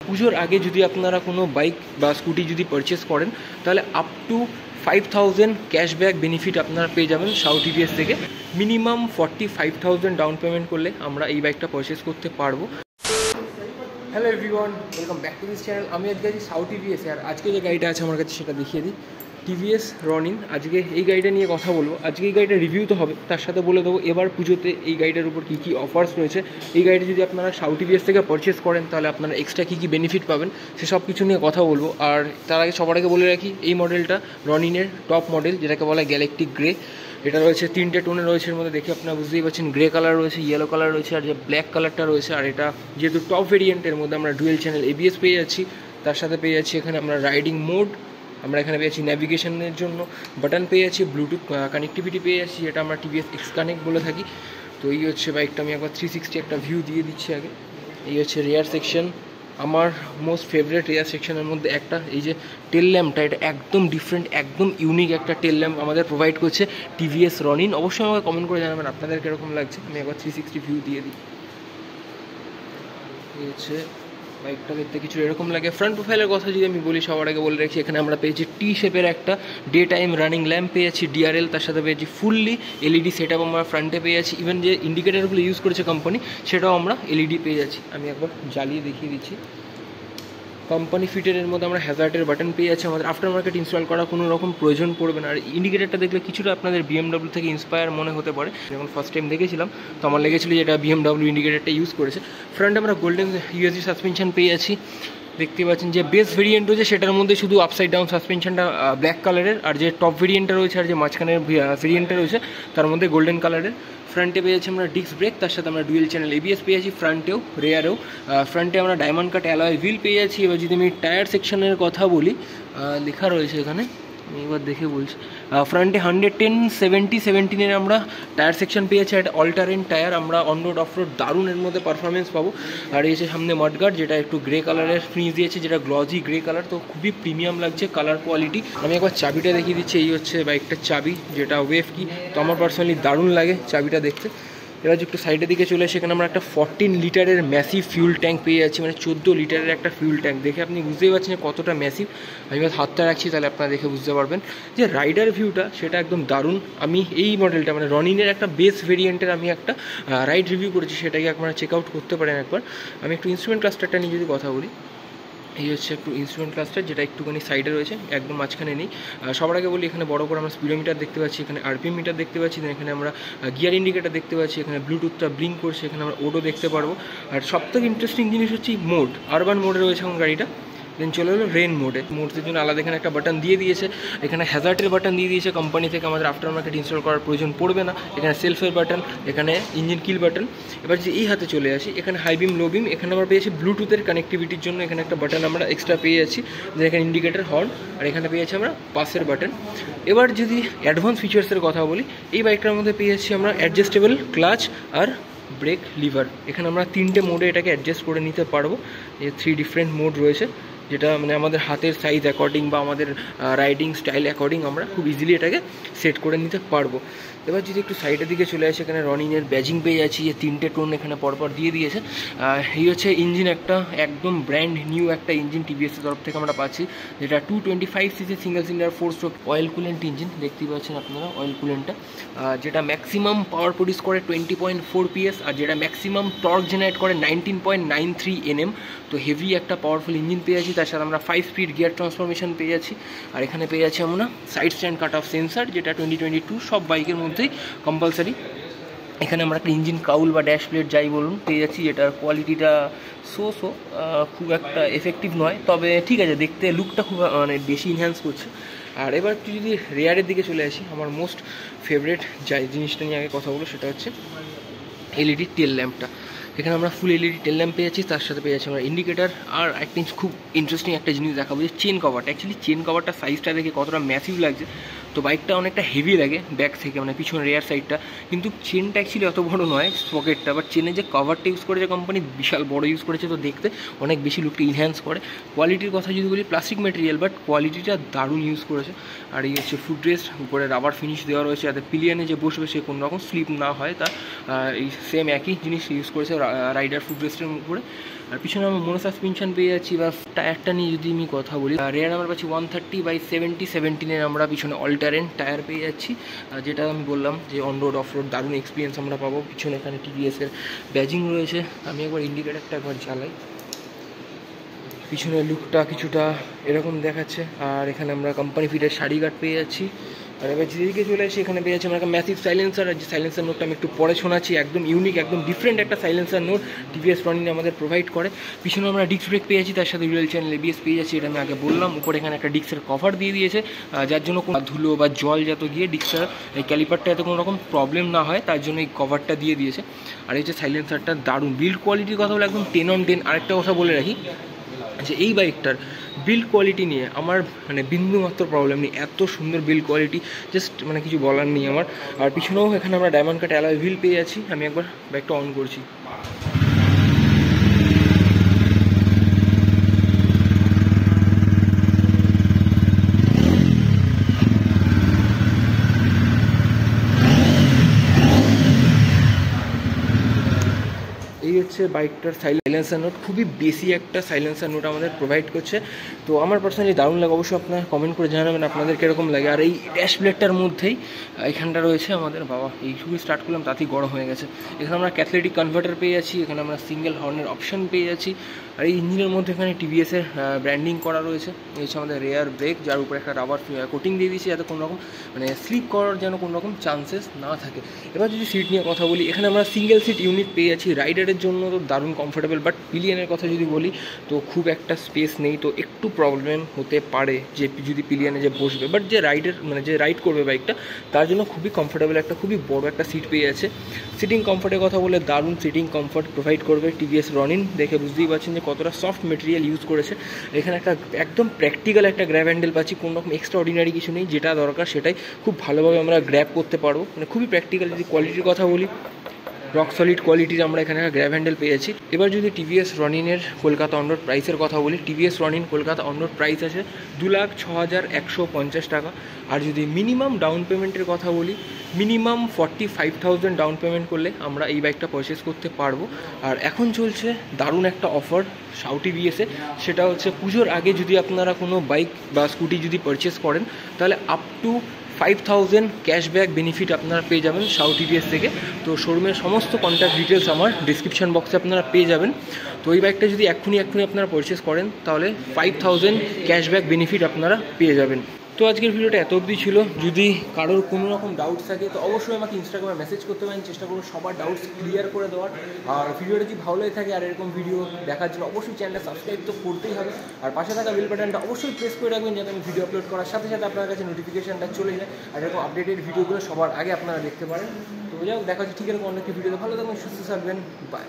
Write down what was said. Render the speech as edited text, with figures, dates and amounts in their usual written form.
পুজোর আগে যদি আপনারা কোনো বাইক বা স্কুটি যদি পারচেস করেন তাহলে আপ টু 5000 ক্যাশব্যাক বেনিফিট আপনারা পেয়ে যাবেন সাউ টিভিএস থেকে। মিনিমাম 45,000 ডাউন পেমেন্ট করলে আমরা এই বাইকটা পারচেস করতে পারবো। Hello everyone, welcome back to this channel. আমি আজকে আছি সাউ টিভিএস। আর আজকে যে গাড়িটা আছে আমার কাছে সেটা দেখিয়ে দিই, টিভিএস রনিন। আজকে এই গাড়িটা নিয়ে কথা বলবো। আজকে এই গাড়িটা রিভিউ তো হবে, তার সাথে বলে দেবো এবার পুজোতে এই গাড়িটার উপর কী কী অফার্স রয়েছে, এই গাড়িটা যদি আপনারা সাউ টিভিএস থেকে পারচেস করেন তাহলে আপনারা এক্সট্রা কী কী বেনিফিট পাবেন সেসব কিছু নিয়ে কথা বলবো। আর তার আগে সবার আগে বলে রাখি, এই মডেলটা রনিনের টপ মডেল, যেটাকে বলা হয় গ্যালাকটিক গ্রে। এটা রয়েছে 3টে টোনে রয়েছে এর মধ্যে, দেখে আপনারা বুঝতেই পারছেন। গ্রে কালার রয়েছে, ইয়েলো কালার রয়েছে, আর যে ব্ল্যাক কালারটা রয়েছে। আর এটা যেহেতু টপ ভেরিয়েন্টের মধ্যে আমরা ডুয়েল চ্যানেল এবিএস পেয়ে যাচ্ছি, তার সাথে পেয়ে যাচ্ছি এখানে আমরা রাইডিং মোড, আমরা এখানে পেয়েছি ন্যাভিগেশনের জন্য বাটন পেয়ে যাচ্ছি, ব্লুটুথ কানেক্টিভিটি পেয়ে যাচ্ছি, এটা আমরা টিভিএস এক্স কানেক্ট বলে থাকি। তো এই হচ্ছে বাইকটা। আমি একবার 360 একটা ভিউ দিয়ে দিচ্ছি আগে। এই হচ্ছে রেয়ার সেকশন, আমার মোস্ট ফেভারিট রেয়ার সেকশনের মধ্যে একটা। এই যে টেল ল্যাম্পটা, এটা একদম ডিফারেন্ট, একদম ইউনিক একটা টেল ল্যাম্প আমাদের প্রোভাইড করছে টিভিএস রনিন। অবশ্যই আমাকে কমেন্ট করে জানাবেন আপনাদের কীরকম লাগছে। আমি একবার 360 ভিউ দিয়ে দিই। এই হচ্ছে বাইকটা দেখতে কিছু এরকম লাগে। ফ্রন্ট প্রোফাইলের কথা যদি আমি বলি, সবার আগে বলে রাখি, এখানে আমরা পেয়েছি টি শেপের একটা ডে টাইম রানিং ল্যাম্প পেয়েছি ডিআরএল, তার সাথে পেয়েছি ফুললি এলইডি সেট আপ আমরা ফ্রন্টে পেয়ে যাচ্ছি। ইভেন যে ইন্ডিকেটারগুলো ইউজ করেছে কোম্পানি সেটাও আমরা এলইডি পেয়ে যাচ্ছি। আমি একবার জ্বালিয়ে দেখিয়ে দিচ্ছি। কোম্পানি ফিটের মধ্যে আমরা হ্যাজার্ডের বাটন পেয়ে যাচ্ছি, আমাদের আফটার মার্কেট ইনস্টল করা কোনো রকম প্রয়োজন পড়বে না। আর ইন্ডিকেটারটা দেখলে কিছুটা আপনাদের বিএমডব্লিউ থেকে ইন্সপায়ার মনে হতে পারে। যখন ফার্স্ট টাইম দেখেছিলাম তো আমার লেগেছিল যে এটা বিএমডব্লিউ ইন্ডিকেটারটা ইউজ করেছে। ফ্রন্টে আমরা গোল্ডেন ইউএসডি সাসপেনশন পেয়ে যাচ্ছি। দেখতে পাচ্ছেন যে বেস ভেরিয়েন্ট রয়েছে সেটার মধ্যে শুধু আপসাইড ডাউন সাসপেনশনটা ব্ল্যাক কালারের, আর যে টপ ভেরিয়েন্টটা রয়েছে আর যে মাঝখানের ভেরিয়েন্টটা রয়েছে তার মধ্যে গোল্ডেন কালারের। ফ্রন্টে পেয়েছি আমরা ডিস্ক ব্রেক, তার সাথে আমরা ডুয়েল চ্যানেল এবিএস পেয়েছি ফ্রন্টেও রেয়ারেও। ফ্রন্টে আমরা ডায়মন্ড কাট অ্যালয় হুইল পেয়ে যাচ্ছি। এবার যদি আমি টায়ার সেকশনের কথা বলি, লেখা রয়েছে এখানে, আমি এবার দেখে বলছি। ফ্রন্টে 110/70/17 আমরা টায়ার সেকশন পেয়েছি। একটা অল্টারেন টায়ার, আমরা অন রোড অফ রোড দারুণ এর মধ্যে পারফরমেন্স পাবো। আর এই যে সামনে মাডগার্ড, যেটা একটু গ্রে কালারের ফিনিশ দিয়েছে, যেটা গ্লজি গ্রে কালার, তো খুবই প্রিমিয়াম লাগছে কালার কোয়ালিটি। আমি একবার চাবিটা দেখিয়ে দিচ্ছি। এই হচ্ছে বাইকটার চাবি, যেটা ওয়েভ কি, তো আমার পার্সোনালি দারুণ লাগে চাবিটা দেখতে। এবার একটু সাইডের দিকে চলে এসে এখানে আমরা একটা 14 লিটারের ম্যাসিভ ফিউল ট্যাঙ্ক পেয়ে যাচ্ছি, মানে 14 লিটারের একটা ফিউল ট্যাঙ্ক। দেখে আপনি বুঝতেই পারছেন যে কতটা ম্যাসিভ। আমি হাতটা রাখছি, তাহলে আপনারা দেখে বুঝতে পারবেন যে রাইডার ভিউটা সেটা একদম দারুণ। আমি এই মডেলটা মানে রনিনের একটা বেস ভেরিয়েন্টের আমি একটা রাইড রিভিউ করেছি, সেটাকে আপনারা চেক আউট করতে পারেন একবার। আমি একটু ইনস্ট্রুমেন্ট ক্লাস্টারটা নিয়ে যদি কথা বলি, এই হচ্ছে একটু ইনস্ট্রুমেন্ট ক্লাস্টার, যেটা একটুখানি সাইডে রয়েছে, একদম মাঝখানে নেই। সবার আগে বলি, এখানে বড় করে আমরা স্পিডোমিটার দেখতে পাচ্ছি, এখানে আরপিএম মিটার দেখতে পাচ্ছি, এখানে আমরা গিয়ার ইন্ডিকেটার দেখতে পাচ্ছি, এখানে ব্লুটুথটা ব্লিঙ্ক করছে, এখানে আমরা ওডো দেখতে পারবো। আর সবথেকে ইন্টারেস্টিং জিনিস হচ্ছে মোড, আরবান মোডে রয়েছে এখন গাড়িটা। দেন চলে হলো রেন মোডে। মোডের জন্য আলাদা এখানে একটা বাটন দিয়ে দিয়েছে, এখানে হ্যাজার্ডের বাটন দিয়ে দিয়েছে কোম্পানি থেকে, আমাদের আফটার মার্কেট ইনস্টল করার প্রয়োজন পড়বে না। এখানে সেলফের বাটন, এখানে ইঞ্জিন কিল বাটন। এবার যে এই হাতে চলে আসি, এখানে হাই বিম লো বিম, এখানে আমরা পেয়েছি ব্লুটুথের কানেক্টিভিটির জন্য এখানে একটা বাটন আমরা এক্সট্রা পেয়ে যাচ্ছি, এখানে ইন্ডিকেটার হর্ন, আর এখানে পেয়ে যাচ্ছি আমরা পাসের বাটন। এবার যদি অ্যাডভান্স ফিচার্সের কথা বলি, এই বাইকটার মধ্যে পেয়ে যাচ্ছি আমরা অ্যাডজাস্টেবল ক্লাচ আর ব্রেক লিভার। এখানে আমরা 3টে মোডে এটাকে অ্যাডজাস্ট করে নিতে পারবো। এই 3 ডিফারেন্ট মোড রয়েছে, যেটা মানে আমাদের হাতের সাইজ অ্যাকর্ডিং বা আমাদের রাইডিং স্টাইল অ্যাকর্ডিং আমরা খুব ইজিলি এটাকে সেট করে নিতে পারবো। এবার যদি একটু সাইডের দিকে চলে আসে, এখানে রনিনের ব্যাজিং পেয়ে যাচ্ছি, যে 3টে টোন এখানে পরপর দিয়ে দিয়েছে। এই হচ্ছে ইঞ্জিন, একটা একদম ব্র্যান্ড নিউ একটা ইঞ্জিন টিভিএসের তরফ থেকে আমরা পাচ্ছি, যেটা 225cc single cylinder 4 stroke oil coolant engine. দেখতেই পাচ্ছেন আপনারা অয়েল কুলেন্টটা, যেটা ম্যাক্সিমাম পাওয়ার প্রডিউস করে 20.4 PS, আর যেটা ম্যাক্সিমাম টর্ক জেনারেট করে 19.93 Nm। তো হেভি একটা পাওয়ারফুল ইঞ্জিন পেয়ে যাচ্ছি, তার সাথে আমরা 5 স্পিড গিয়ার ট্রান্সফরমেশন পেয়ে যাচ্ছি। আর এখানে পেয়ে যাচ্ছি আমরা side stand cut off sensor, যেটা 2022 সব বাইকের মধ্যেই কম্পালসারি। এখানে আমরা একটা ইঞ্জিন কাউল বা ড্যাশ প্লেট যাই বলুন পেয়ে যাচ্ছি, যেটার কোয়ালিটিটা খুব একটা এফেক্টিভ নয়, তবে ঠিক আছে, দেখতে লুকটা খুব মানে বেশি ইনহ্যান্স করছে। আর এবার একটু যদি রেয়ারের দিকে চলে আসি, আমার মোস্ট ফেভারিট যাই জিনিসটা নিয়ে আগে কথা বলো, সেটা হচ্ছে এলইডি টেল ল্যাম্পটা। এখানে আমরা ফুল এলইডি টেল ল্যাম্প পেয়ে যাচ্ছি, তার সাথে পেয়ে যাচ্ছি আমরা ইন্ডিকেটার। আর একটা খুব ইন্টারেস্টিং একটা জিনিস দেখাবো, যে চেন কভারটা। অ্যাকচুয়ালি চেন কভারটা সাইজটা দেখে কতটা ম্যাসিভ লাগছে, তো বাইকটা অনেকটা হেভি লাগে ব্যাক থেকে, মানে পিছনে রেয়ার সাইডটা, কিন্তু চেনটা অ্যাকচুয়ালি অত বড় নয় পকেটটা, বাট চেনের যে কভারটা ইউজ করেছে কোম্পানি বিশাল বড় ইউজ করেছে, তো দেখতে অনেক বেশি লুকটা ইনহ্যান্স করে। কোয়ালিটির কথা যদি বলি, প্লাস্টিক ম্যাটেরিয়াল, বাট কোয়ালিটিটা দারুণ ইউজ করেছে। আর এই হচ্ছে ফুট রেস্ট, উপরে রাবার ফিনিশ দেওয়া রয়েছে, যাতে পিলিয়ানে যে বসবে সে কোনো রকম স্লিপ না হয়, তা এই সেম একই জিনিস ইউজ করেছে রাইডার ফুট রেস্টের উপরে। আর পিছনে আমরা মোনো সাসপেনশন পেয়ে যাচ্ছি। বা টায়ারটা নিয়ে যদি আমি কথা বলি, রেয়ার আমরা পাচ্ছি 130/70/17 আমরা পিছনে অল্টারেন টায়ার পেয়ে যাচ্ছি, যেটা আমি বললাম যে অন রোড অফ রোড দারুণ এক্সপিরিয়েন্স আমরা পাবো। পিছনে এখানে টিভিএসের ব্যাজিং রয়েছে। আমি একবার ইন্ডিকেটারটা একবার জ্বালাই, পিছনের লুকটা কিছুটা এরকম দেখাচ্ছে। আর এখানে আমরা কোম্পানি ফিটের শাড়ি গার্ড পেয়ে যাচ্ছি। আর এবার যেদিকে চলে আসি এখানে পেয়ে যাচ্ছি আমরা একটা ম্যাসিভ সাইলেন্সার। আর যে সাইলেন্সার নোটটা আমি একটু পরে শোনাচ্ছি, একদম ইউনিক একদম ডিফারেন্ট একটা সাইলেন্সার নোট টিভিএস রনিন আমাদের প্রোভাইড করে। পিছনে আমরা ডিস্ক ব্রেক পেয়ে যাচ্ছি, তার সাথে রিয়েল চ্যানেল এবিএস পেয়ে যাচ্ছি, এটা আমি আগে বললাম। উপরে এখানে একটা ডিস্কের কভার দিয়ে দিয়েছে, যার জন্য কোনো ধুলো বা জল যত গিয়ে ডিস্কটার এই ক্যালিপারটা এত কোনো রকম প্রবলেম না হয়, তার জন্য এই কভারটা দিয়ে দিয়েছে। আর এই যে সাইলেন্সারটা দারুণ বিল্ড কোয়ালিটির কথা বলে একদম 10 on 10। আরেকটা কথা বলে রাখি যে এই বাইকটার বিল্ড কোয়ালিটি নিয়ে আমার মানে বিন্দুমাত্র প্রবলেম নেই, এত সুন্দর বিল্ড কোয়ালিটি, জাস্ট মানে কিছু বলার নেই আমার। আর পিছনেও এখানে আমরা ডায়মন্ড কাট অ্যালয় হুইল পেয়ে যাচ্ছি। আমি একবার বাইকটা অন করছি। এই হচ্ছে বাইকটার সাইলেন্সার নোট, খুবই বেশি একটা সাইলেন্সার নোট আমাদের প্রোভাইড করছে। তো আমার পার্সোনালি দারুণ লাগে, অবশ্যই আপনারা কমেন্ট করে জানাবেন আপনাদের কীরকম লাগে। আর এই ড্যাশ প্লেটটার মধ্যেই এখানটা রয়েছে আমাদের, বাবা এই শুধু স্টার্ট করলাম তাতেই গরম হয়ে গেছে। এখানে আমরা ক্যাথলেটিক কনভার্টার পেয়ে যাচ্ছি, এখানে আমরা সিঙ্গেল হর্নের অপশান পেয়ে যাচ্ছি। আর এই ইঞ্জিনের মধ্যে এখানে টিভিএসের ব্র্যান্ডিং করা রয়েছে। এই হচ্ছে আমাদের রেয়ার ব্রেক, যার উপরে একটা রাবার কোটিং দিয়ে দিয়েছি, যাতে কোনো রকম মানে স্লিপ করার যেন কোনো রকম চান্সেস না থাকে। এবার যদি সিট নিয়ে কথা বলি, এখানে আমরা সিঙ্গেল সিট ইউনিট পেয়ে যাচ্ছি। রাইডারের জন্য তো দারুণ কমফোর্টেবল, বাট পিলিয়নের কথা যদি বলি তো খুব একটা স্পেস নেই, তো একটু প্রবলেম হতে পারে যে যদি পিলিয়নে যে বসবে। বাট যে রাইডার মানে যে রাইড করবে বাইকটা, তার জন্য খুবই কমফোর্টেবল একটা খুবই বড় একটা সিট পেয়ে যাচ্ছে। সিটিং কমফোর্টের কথা বলে দারুণ সিটিং কমফোর্ট প্রোভাইড করবে টিভিএস রনিন। দেখে বুঝতেই পারছেন যে কতটা সফট মেটেরিয়াল ইউজ করেছে। এখানে একটা একদম প্র্যাকটিক্যাল একটা গ্র্যাব হ্যান্ডেল পাচ্ছি, কোনো রকম এক্সট্রা অর্ডিনারি কিছু নেই, যেটা দরকার সেটাই খুব ভালোভাবে আমরা গ্র্যাব করতে পারবো, মানে খুবই প্র্যাকটিক্যাল। যদি কোয়ালিটির কথা বলি, রক সলিড কোয়ালিটির আমরা এখানে গ্র্যাব হ্যান্ডেল পেয়েছি। এবার যদি টিভিএস রনিনের কলকাতা অন রোড প্রাইসের কথা বলি, TVS Ronin Kolkata on road price আছে 2,06,150 টাকা। আর যদি মিনিমাম ডাউন পেমেন্টের কথা বলি, মিনিমাম 45,000 ডাউন পেমেন্ট করলে আমরা এই বাইকটা পারচেস করতে পারবো। আর এখন চলছে দারুণ একটা অফার সাউ টিভিএসে, সেটা হচ্ছে পুজোর আগে যদি আপনারা কোনো বাইক বা স্কুটি যদি পারচেস করেন, তাহলে আপ টু 5,000 ক্যাশব্যাক বেনিফিট আপনারা পেয়ে যাবেন সাউ টিভিএস থেকে। তো শোরুমের সমস্ত কন্ট্যাক্ট ডিটেলস আমার ডিসক্রিপশন বক্সে আপনারা পেয়ে যাবেন। তো এই বাইকটা যদি এক্ষুনি আপনারা পারচেস করেন, তাহলে 5,000 ক্যাশব্যাক বেনিফিট আপনারা পেয়ে যাবেন। তো আজকের ভিডিওটা এত অবধি ছিল। যদি কারোর কোনো রকম ডাউটস থাকে তো অবশ্যই আমাকে ইনস্টাগ্রামে মেসেজ করতে পারেন, চেষ্টা করবো সবার ডাউটস ক্লিয়ার করে দেওয়ার। আর ভিডিওটা যদি ভালো লাগে থাকে আর এরকম ভিডিও দেখার জন্য অবশ্যই চ্যানেলটা সাবস্ক্রাইব তো করতেই হবে। আর পাশে থাকা বেল বাটনটা অবশ্যই প্রেস করে রাখবেন, যাতে আমি ভিডিও আপলোড করার সাথে সাথে আপনার কাছে নোটিফিকেশনটা চলে যায়, আর এরকম আপডেটেড ভিডিওগুলো সবার আগে আপনারা দেখতে পারেন। তো যাই হোক, দেখা হচ্ছে ঠিক এরকম অনেক ভিডিওতে। ভালো থাকবেন, সুস্থ থাকবেন, বাই।